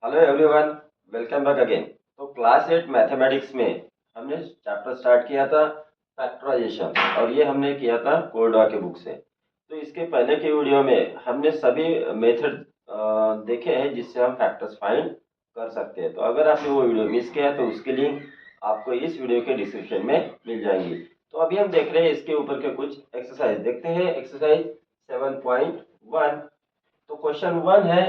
Hello everyone, welcome back again. तो class 8 mathematics में हमने चैप्टर स्टार्ट किया था फैक्टराइजेशन, और ये हमने किया था कोरडा के बुक से। तो इसके पहले के वीडियो में हमने सभी मेथड देखे हैं जिससे हम फैक्टर्स फाइंड कर सकते हैं। तो अगर आपने वो वीडियो मिस किया तो उसके लिंक आपको इस वीडियो के डिस्क्रिप्शन में मिल जाएंगी। तो अभी हम देख रहे हैं इसके ऊपर के कुछ एक्सरसाइज। देखते हैं एक्सरसाइज 7.1। तो क्वेश्चन 1 है,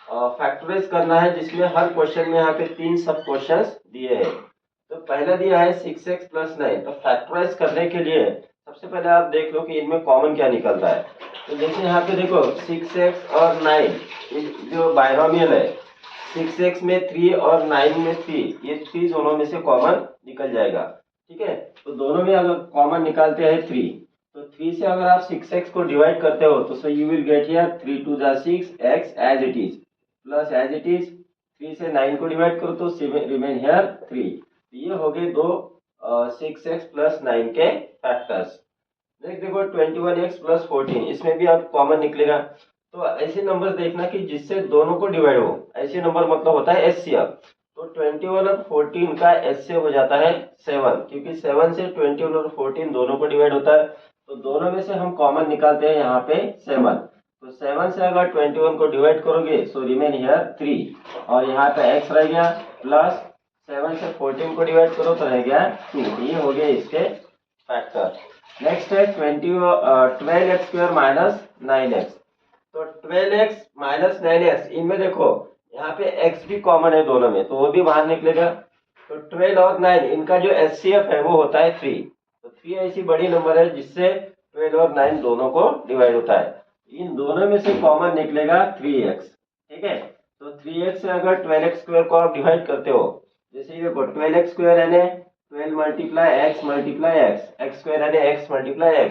फैक्टराइज करना है, जिसमें हर क्वेश्चन में यहाँ पे 3 सब क्वेश्चंस दिए हैं। तो पहला दिया है 6x + 9। तो फैक्टराइज करने के लिए सबसे पहले आप देख लो कि इनमें कॉमन क्या निकलता है। तो जैसे यहाँ पे देखो 6x और 9 जो बाइनोमियल है, 6x में 3 और 9 में 3, ये 3 दोनों में से कॉमन निकल जाएगा। ठीक है, तो दोनों में अगर कॉमन निकालते हैं 3, तो 3 से अगर आप 6x को डिवाइड करते हो तो so you will get here 3 2 जा 6, x as it is plus as it is 3 से 9 को डिवाइड करो तो रिमेन हियर 3। ये हो गए दो 6x + 9 के फैक्टर्स। नेक्स्ट देखो 21x + 14, इसमें भी अब कॉमन निकलेगा। तो ऐसे नंबर देखना कि जिससे दोनों को डिवाइड हो, ऐसे नंबर मतलब होता है एचसीएफ। तो 21 और 14 का एचसीएफ हो जाता है 7, क्योंकि 7 से 21 और 14 दोनों को डिवाइड होता है। तो दोनों में से हम कॉमन निकालते हैं यहाँ पे 7। तो 7 से अगर 21 को डिवाइड करोगे सो रिमेन हियर 3, और यहाँ पे x रह गया, प्लस 7 से 14 को डिवाइड करो तो रह गया 2। ये हो गया इसके फैक्टर। नेक्स्ट है 12x² - 9x। तो 12x - 9x, इनमें देखो यहाँ पे x भी कॉमन है दोनों में, तो वो भी बाहर निकलेगा। तो 12 और 9 इनका जो एचसीएफ है वो होता है 3। तो 3 ऐसी बड़ी नंबर है जिससे 12 और 9 दोनों को डिवाइड होता है। इन दोनों में से कॉमन निकलेगा 3x। ठीक है, तो 3x से अगर 12x² को आप डिवाइड करते हो, जैसे ये देखो 12x² यानी 12 × x × x, x² यानी x × x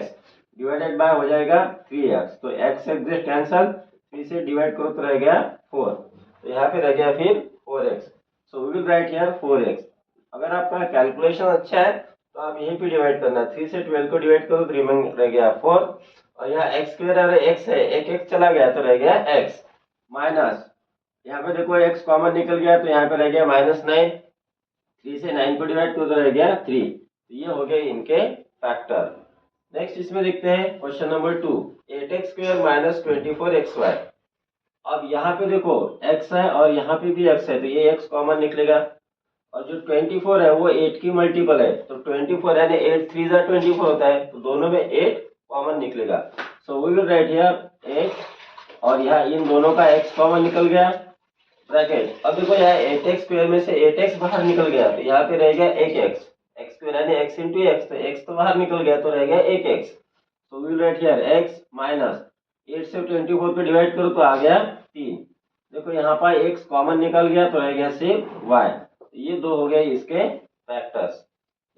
डिवाइडेड बाय हो जाएगा 3x। तो x से कैंसल, 3 से डिवाइड करो तो रह गया 4। तो यहाँ पे रह गया फिर 4x। So we will write here 4x। अगर आपका कैलकुलेशन अच्छा है तो आप यहीं पे डिवाइड करना। 3 से 12 को डिवाइड करो तो रिमेन रह गया 4, और यहाँ x² और x है, एक x चला गया तो रह गया x, माइनस यहाँ पे देखो x कॉमन निकल गया तो यहाँ पे रह गया -9। 3 से 9 को डिवाइड करो तो रह गया 3। तो ये हो गए इनके फैक्टर। नेक्स्ट इसमें देखते हैं क्वेश्चन नंबर 2, 8x² - 24xy। अब यहाँ पे देखो x है और यहाँ पे भी x है, तो ये x कॉमन निकलेगा। और जो 24 है वो 8 की मल्टीपल है, तो 24 यानी 8 3 जा 24 होता है, तो दोनों में 8 कॉमन निकलेगा। So we will write here 8, और यहाँ इन दोनों का x कॉमन निकल गया, ब्रैकेट। अब देखो यहाँ 8x² में से 8x बाहर निकल गया, तो यहाँ पे रह गया 1x, x² यानी x × x, तो x तो बाहर निकल गया तो रह गया 1x। So we will write here x minus 8 से 24 को डिवाइड करो तो आ गया 3। देखो यहाँ पर x कॉमन निकल गया तो रह गया सिर्फ y। ये दो हो गए इसके फैक्टर्स।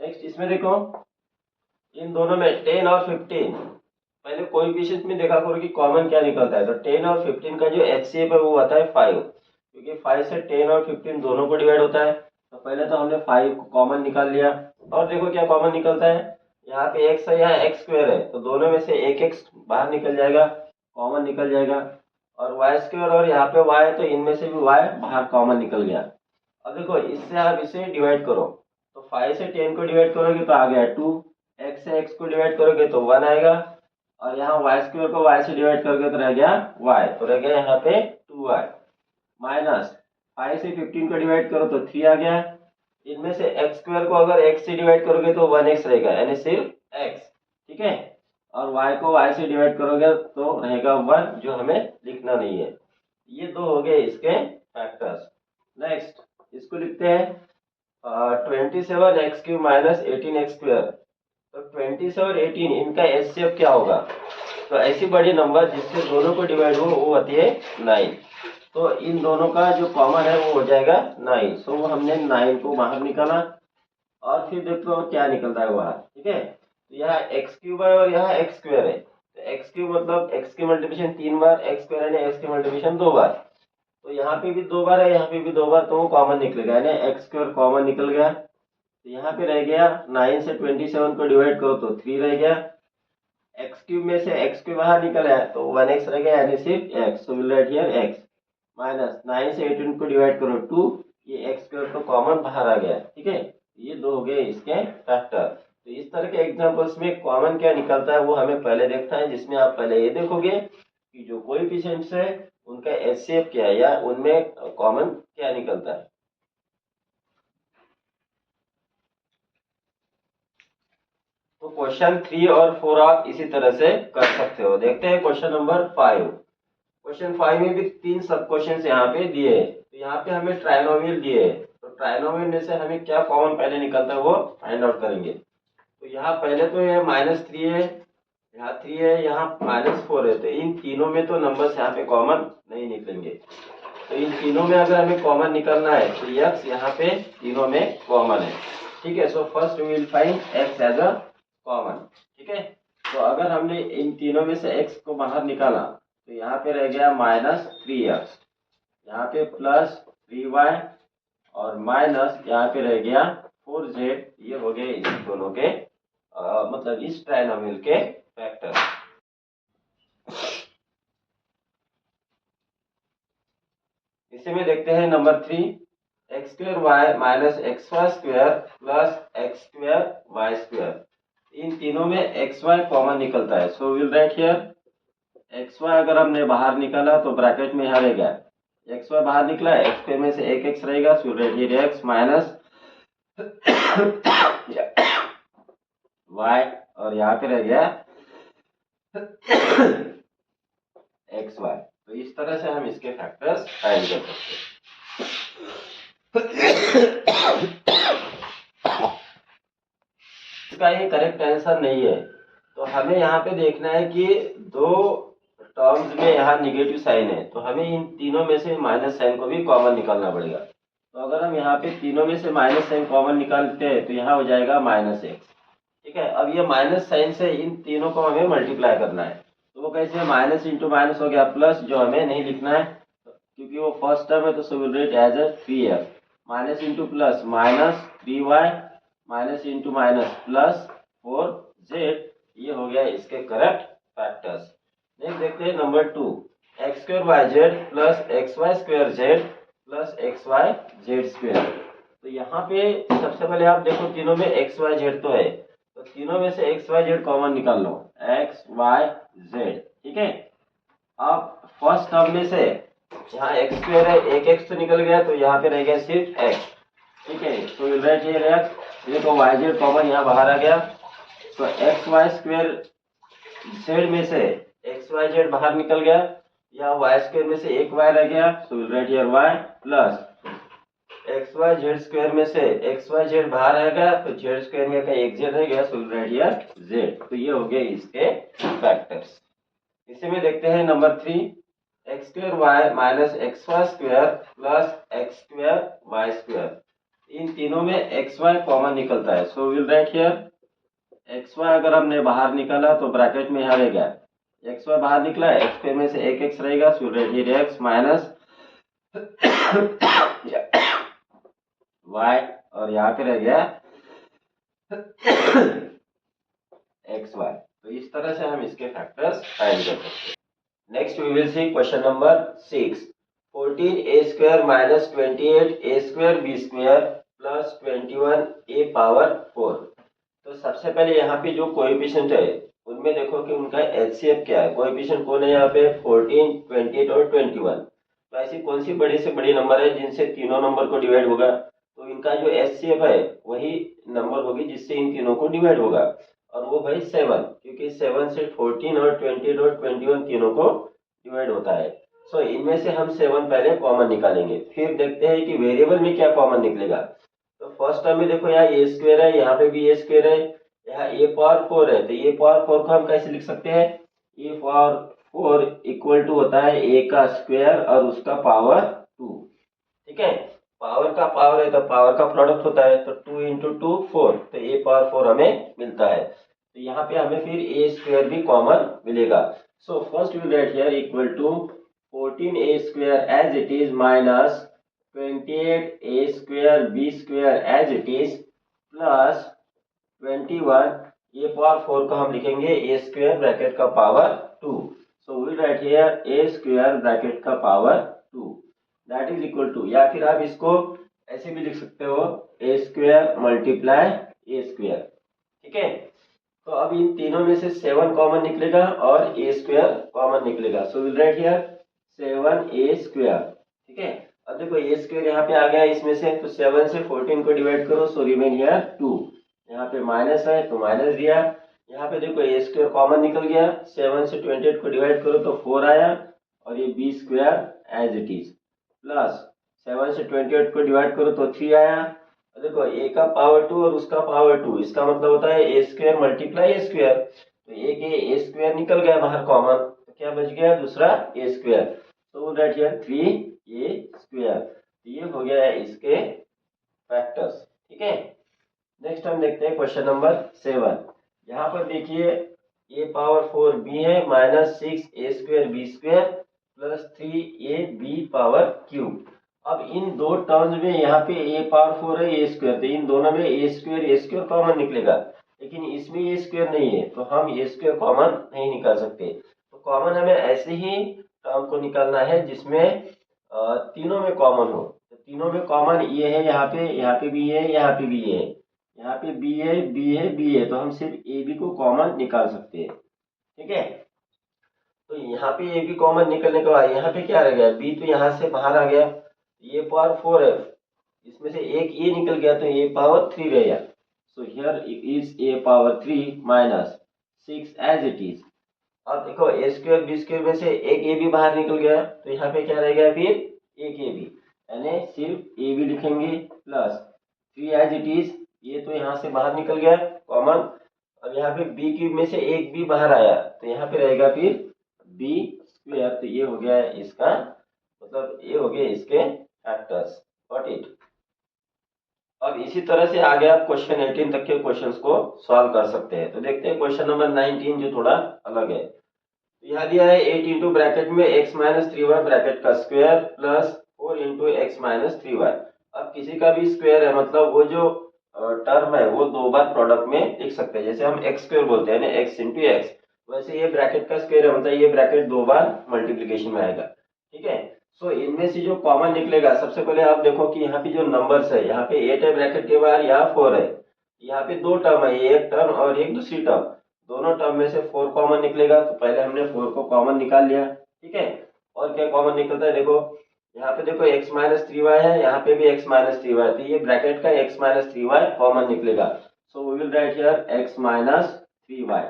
नेक्स्ट इसमें देखो इन दोनों में 10 और 15, पहले कोएफिशिएंट में देखा करो कि कॉमन क्या निकलता है। तो 10 और 15 का जो एचसीएफ है वो आता है 5, क्योंकि 5 से 10 और 15 दोनों को डिवाइड होता है। तो पहले तो हमने 5 कॉमन निकाल लिया, और देखो क्या कॉमन निकलता है। यहाँ पे x है, यहाँ x² है, तो दोनों में से एक x बाहर निकल जाएगा, कॉमन निकल जाएगा। और y² और यहाँ पे y है, तो इनमें से भी y बाहर कॉमन निकल गया। अब देखो इससे आप इसे डिवाइड करो, तो 5 से 10 को डिवाइड करोगे तो आ गया 2, x से x को डिवाइड करोगे तो 1 आएगा, और यहाँ y² को y से डिवाइड करोगे तो रह गया y, तो रह गया यहाँ पे 2y, माइनस 5 से 15 को डिवाइड करो तो 3 आ गया। इनमें से x² को अगर x से डिवाइड करोगे तो 1x रहेगा, यानी सिर्फ x। ठीक है, और y को y से डिवाइड करोगे तो रहेगा 1, जो हमें लिखना नहीं है। ये दो हो गए इसके फैक्टर्स। नेक्स्ट इसको लिखते हैं 27x³ - 18x²। तो 27 और 18 इनका एचसीएफ क्या होगा। तो ऐसी बड़ी नंबर जिससे दोनों को डिवाइड हो वो होती है 9। तो इन दोनों का जो कॉमन है वो हो जाएगा 9। सो हमने 9 को बाहर निकाला, और फिर देखो क्या निकलता है बाहर। ठीक है, तो यहाँ x³ है और यहाँ x² है। तो x³ मतलब x की मल्टीप्लिकेशन 3 बार, x² यानी x की मल्टीप्लिकेशन 2 बार। तो यहाँ पे भी 2 बार है, यहाँ पे भी 2 बार, तो वो कॉमन निकलेगा, यानी x² कॉमन निकल गया। तो यहाँ पे रह गया 9 से 27 को डिवाइड करो तो 3 रह गया, x³ में से x के बाहर निकल है तो 1x रह गया, यानी सिर्फ x। So will write here x minus 9 से 18 को डिवाइड करो 2, ये एक्स स्क्वायर तो कॉमन बाहर आ गया, ठीक है। ये दो हो गए इसके फैक्टर। तो इस तरह के एग्जांपल्स में कॉमन क्या निकलता है वो हमें पहले देखना है, जिसमें आप पहले ये देखोगे कि जो कोएफिशिएंट्स है उनका एचसीएफ क्या है या उनमें कॉमन क्या निकलता है। तो क्वेश्चन 3 और 4 आप इसी तरह से कर सकते हो। देखते हैं क्वेश्चन नंबर 5। क्वेश्चन 5 में भी 3 सब क्वेश्चन यहाँ पे दिए हैं। तो यहाँ पे हमें ट्राइनोमियल दिए है, तो ट्राइनोमियल में से हमें क्या कॉमन पहले निकलता है वो फाइंड आउट करेंगे। तो यहाँ पहले तो ये -3 है, यहाँ 3 है, यहाँ -4 है। तो इन तीनों में तो नंबर्स यहाँ पे कॉमन नहीं निकलेंगे। तो इन तीनों में अगर हमें कॉमन निकलना है तो x यहाँ पे तीनों में कॉमन है, ठीक है। So first we will find x as a common, ठीक है। तो अगर हमने इन तीनों में से x को बाहर निकाला तो यहाँ पे रह गया -3x, यहाँ पे +3y और माइनस यहाँ पे रह गया 4z। ये हो गए इन दोनों के मतलब इस ट्राइनोमियल के फैक्टर। इसी में देखते हैं number 3, x² minus xy² plus x²y²। इन तीनों में xy कॉमन निकलता है। सो विल राइट हियर xy अगर हमने बाहर निकाला तो ब्रैकेट में यहाँ रहेगा xy बाहर निकला, x में से एक x रहेगा। So right here x minus y और यहाँ पे रह गया xy। तो इस तरह से हम इसके फैक्टर्स फाइंड कर सकते हैं। इसका ये करेक्ट आंसर नहीं है। तो हमें यहाँ पे देखना है कि दो टर्म्स में यहाँ निगेटिव साइन है, तो हमें इन तीनों में से माइनस साइन को भी कॉमन निकालना पड़ेगा। तो अगर हम यहाँ पे तीनों में से माइनस साइन कॉमन निकालते हैं तो यहाँ हो जाएगा -x, ठीक है। अब ये माइनस साइन से इन तीनों को हमें मल्टीप्लाई करना है। तो वो कैसे, माइनस इंटू माइनस हो गया प्लस, जो हमें नहीं लिखना है क्योंकि वो फर्स्ट टर्म है। तो so will write as a 3f minus into plus -3y minus into minus plus 4z। ये हो गया इसके करेक्ट फैक्टर्स। नेक्स्ट देखते हैं number 2, x²yz plus xy² plus xyz²। तो यहाँ पे सबसे पहले आप देखो तीनों में xyz तो है, तो तीनों में से xyz कॉमन निकाल लो, xyz, ठीक है। अब फर्स्ट टर्म में से यहाँ x² है, एक x तो निकल गया, तो यहाँ पे रह गया सिर्फ x, ठीक है। तो विल राइट हियर x, देखो yz कॉमन यहाँ बाहर आ गया, तो xy² में से xyz बाहर निकल गया, यहाँ y² में से एक y रह गया। सो will write here y plus xyz² में से xyz बाहर आ गया, तो z² में का एक z रह गया। सो विल राइट हियर z। तो ये हो गए इसके फैक्टर्स। इसी में देखते हैं number 3, x² minus xy² plus x²y²। इन तीनों में xy कॉमन निकलता है। सो विल राइट हियर xy अगर हमने बाहर निकाला तो ब्रैकेट में यहाँ रहेगा xy बाहर निकला, x² में से एक x रहेगा। So right here x minus y और यहाँ पे रह गया xy। तो इस तरह से हम इसके फैक्टर्स फाइंड कर सकते हैं। Next we will see question number 6, 14a² minus 28a²b² plus 21a⁴। तो सबसे पहले यहाँ पे जो कोएफिशिएंट है उनमें देखो कि उनका एचसीएफ क्या है। कोएफिशिएंट कौन है यहाँ पे, 14, 28 और 21। तो ऐसी कौन सी बड़ी से बड़ी नंबर है जिनसे तीनों नंबर को डिवाइड होगा, तो इनका जो एचसीएफ है वही नंबर होगी जिससे इन तीनों को डिवाइड होगा, और वो भाई 7, क्योंकि 7 से 14 और 28 और 21 तीनों को डिवाइड होता है। सो इनमें से हम 7 पहले कॉमन निकालेंगे, फिर देखते हैं कि वेरिएबल में क्या कॉमन निकलेगा। तो फर्स्ट टर्म में देखो यहाँ a² है, यहाँ पे भी a² है, यहाँ a⁴ है। तो a⁴ को हम कैसे लिख सकते हैं, a⁴ इक्वल टू होता है a का स्क्वायर और उसका पावर 2, ठीक है। पावर का पावर है तो पावर का प्रोडक्ट होता है, तो 2 इंटू 2 4, तो a⁴ हमें मिलता है। तो यहाँ पे हमें फिर a² भी कॉमन मिलेगा। So first we write here equal to 14a² as it is minus 28a²b² as it is plus 21 a⁴ को हम लिखेंगे a² ब्रैकेट का power 2। So we write here a² bracket का power 2। That is equal to, या फिर आप इसको ऐसे भी लिख सकते हो a square multiply a square. ठीक है, तो अब इन तीनों में से 7 कॉमन निकलेगा और ए स्क्वायर कॉमन निकलेगा। सो will write here 7 A square. ठीक है, अब देखो ए स्क्वायर यहाँ पे आ गया इसमें से, तो 7 से 14 को डिवाइड करो, सो रिमेन हियर 2। यहाँ पे माइनस है तो माइनस दिया। यहाँ पे देखो ए स्क्वायर कॉमन निकल गया, 7 से 28 को डिवाइड करो तो 4 आया, और ये b square as it is, plus 7 से 28 को डिवाइड करो तो 3 आया। देखो ए का पावर 2 और उसका पावर 2, इसका मतलब होता है ए स्क्वायर मल्टीप्लाई ए स्क्वायर। तो एक ए स्क्वायर निकल गया बाहर कॉमन, तो क्या बच गया दूसरा ए स्क्वायर। तो राइट हियर 3 ए स्क्वायर। ये हो गया है इसके फैक्टर्स। ठीक है, नेक्स्ट हम देखते हैं क्वेश्चन नंबर 7। यहाँ पर देखिए ए पावर 4 बी है, minus 6 a square b square plus 3 a b power cube. अब इन दो टर्म्स में यहाँ पे ए पावर 4 है ए स्क्वायर, तो इन दोनों में ए स्क्वायर कॉमन निकलेगा, लेकिन इसमें ए स्क्वायर नहीं है तो हम ए स्क्वायर कॉमन नहीं निकाल सकते। तो कॉमन हमें ऐसे ही टर्म को निकालना है जिसमें तीनों में कॉमन हो। तो तीनों में कॉमन ये है, यहाँ पे भी है, यहाँ पे भी है, यहाँ पे बी है बी है बी है, तो हम सिर्फ ए बी को कॉमन निकाल सकते हैं। ठीक है, तो यहाँ पे ए बी कॉमन निकलने के बाद यहाँ पे क्या रह गया, बी तो यहाँ से बाहर आ गया, ए पावर 4 है, इसमें से एक ए निकल गया तो ए पावर 3 रह गया। So here is a power 3 minus 6 as it is. अब देखो ए स्क्वायर बी स्क्वायर में से एक ए बी बाहर निकल गया, तो यहाँ पे क्या रह गया फिर एक ए बी, यानी सिर्फ ए बी लिखेंगे प्लस 3 एज इट इज। ये तो यहाँ से बाहर निकल गया कॉमन। अब यहाँ पे बी क्यूब में से एक बी बाहर आया, तो यहाँ पे रहेगा फिर बी स्क्वायर। तो ये हो गया इसका मतलब, ये हो गए इसके फैक्टर्स। Got it. अब इसी तरह से आगे आप क्वेश्चन 18 तक के क्वेश्चंस को सॉल्व कर सकते हैं। तो देखते हैं क्वेश्चन नंबर 19 जो थोड़ा अलग है। तो यहाँ दिया है 8 इंटू ब्रैकेट में x माइनस 3y ब्रैकेट का square plus 4 into x minus 3y। अब किसी का भी स्क्वायर है मतलब वो जो टर्म है वो दो बार प्रोडक्ट में लिख सकते हैं, जैसे हम एक्स स्क्वायर बोलते हैं ना, एक्स इंटू एक्स, वैसे ये ब्रैकेट का स्क्वायर है मतलब ये ब्रैकेट दो बार मल्टीप्लीकेशन में आएगा। ठीक है, सो इनमें से जो कॉमन निकलेगा, सबसे पहले आप देखो कि यहाँ पे जो नंबर्स है, यहाँ पे 8 है ब्रैकेट के बाहर, यहाँ 4 है, यहाँ पे दो टर्म है, एक टर्म और एक दूसरी टर्म, दोनों टर्म में से 4 कॉमन निकलेगा, तो पहले हमने 4 को कॉमन निकाल लिया। ठीक है, और क्या कॉमन निकलता है देखो, यहाँ पे देखो x माइनस 3y है, यहाँ पे भी x माइनस 3y, तो ये ब्रैकेट का x माइनस 3y कॉमन निकलेगा। So we will write here x minus 3y।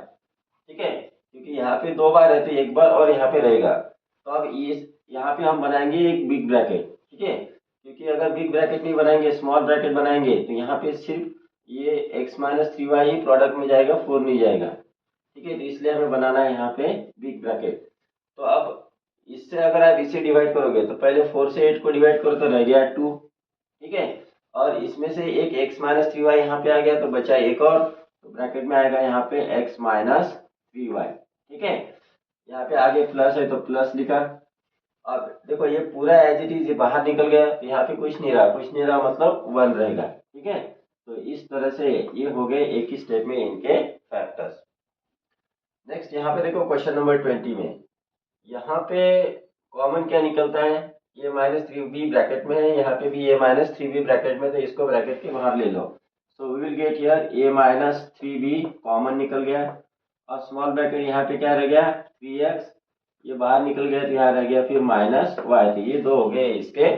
ठीक है, क्योंकि यहाँ पे दो बार है तो एक बार और यहाँ पे रहेगा। तो अब इस यहाँ पे हम बनाएंगे एक बिग ब्रैकेट। ठीक है, क्योंकि अगर बिग ब्रैकेट नहीं बनाएंगे स्मॉल ब्रैकेट बनाएंगे तो यहाँ पे सिर्फ ये x माइनस 3y ही प्रोडक्ट में जाएगा, 4 नहीं जाएगा। ठीक है, तो इसलिए हमें बनाना है यहाँ पे बिग ब्रैकेट। तो अब इससे अगर आप इसे डिवाइड करोगे तो पहले 4 से 8 को डिवाइड करो तो रह गया 2। ठीक है, और इसमें से एक x माइनस 3y यहाँ पे आ गया तो बचा एक और, तो ब्रैकेट में आएगा यहाँ पे x माइनस 3y। ठीक है, यहाँ पे आगे प्लस है तो प्लस लिखा। अब देखो ये पूरा एज इट इज बाहर निकल गया, तो यहाँ पे कुछ नहीं रहा, कुछ नहीं रहा मतलब 1 रहेगा। ठीक है, तो इस तरह से ये हो गए एक ही स्टेप में इनके फैक्टर्स। नेक्स्ट यहाँ पे देखो क्वेश्चन नंबर 20 में, यहाँ पे कॉमन क्या निकलता है, ये माइनस 3b ब्रैकेट में है, यहाँ पे भी ये माइनस 3b ब्रैकेट में, तो इसको ब्रैकेट के बाहर ले लो। So we will get here a minus 3b common निकल गया, और स्मॉल ब्रैकेट यहाँ पे क्या रह गया 3x, ये बाहर निकल गया तो यहाँ रह गया फिर माइनस y। तो ये दो हो गए इसके